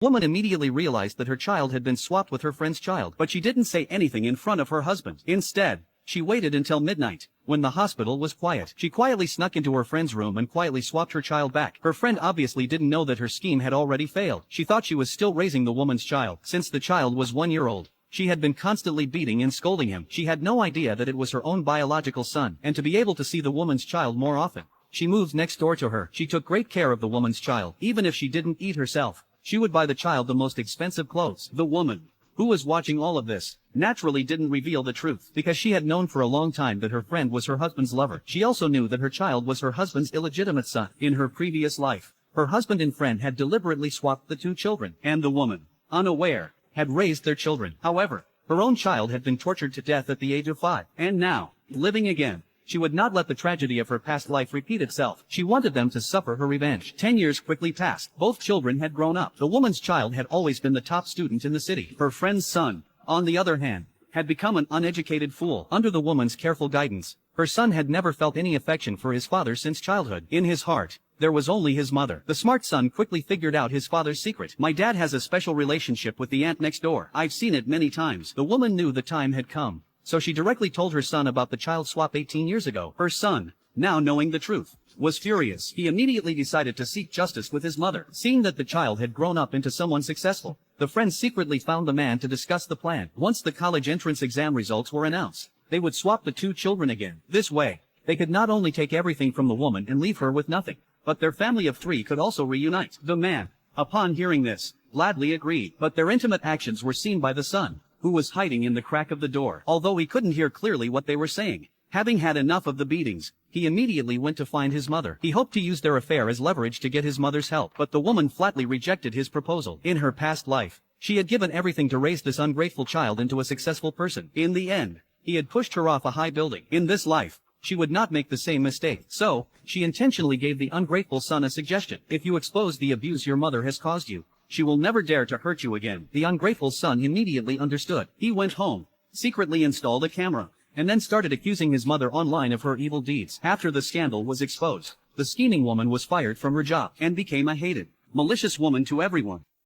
Woman immediately realized that her child had been swapped with her friend's child, but she didn't say anything in front of her husband. Instead, she waited until midnight, when the hospital was quiet. She quietly snuck into her friend's room and quietly swapped her child back. Her friend obviously didn't know that her scheme had already failed. She thought she was still raising the woman's child. Since the child was 1 year old, she had been constantly beating and scolding him. She had no idea that it was her own biological son, and to be able to see the woman's child more often. She moved next door to her. She took great care of the woman's child. Even if she didn't eat herself, she would buy the child the most expensive clothes. The woman, who was watching all of this, naturally didn't reveal the truth, because she had known for a long time that her friend was her husband's lover. She also knew that her child was her husband's illegitimate son. In her previous life, her husband and friend had deliberately swapped the two children, and the woman, unaware, had raised their children. However, her own child had been tortured to death at the age of 5, and now, living again, she would not let the tragedy of her past life repeat itself. She wanted them to suffer her revenge. 10 years quickly passed. Both children had grown up. The woman's child had always been the top student in the city. Her friend's son, on the other hand, had become an uneducated fool. Under the woman's careful guidance, her son had never felt any affection for his father since childhood. In his heart, there was only his mother. The smart son quickly figured out his father's secret. My dad has a special relationship with the aunt next door. I've seen it many times. The woman knew the time had come, so she directly told her son about the child swap 18 years ago. Her son, now knowing the truth, was furious. He immediately decided to seek justice with his mother. Seeing that the child had grown up into someone successful, the friends secretly found the man to discuss the plan. Once the college entrance exam results were announced, they would swap the two children again. This way, they could not only take everything from the woman and leave her with nothing, but their family of 3 could also reunite. The man, upon hearing this, gladly agreed, but their intimate actions were seen by the son, who was hiding in the crack of the door. Although he couldn't hear clearly what they were saying, having had enough of the beatings, he immediately went to find his mother. He hoped to use their affair as leverage to get his mother's help, but the woman flatly rejected his proposal. In her past life, she had given everything to raise this ungrateful child into a successful person. In the end, he had pushed her off a high building. In this life, she would not make the same mistake. So, she intentionally gave the ungrateful son a suggestion. If you expose the abuse your mother has caused you, she will never dare to hurt you again. The ungrateful son immediately understood. He went home, secretly installed a camera, and then started accusing his mother online of her evil deeds. After the scandal was exposed, the scheming woman was fired from her job and became a hated, malicious woman to everyone.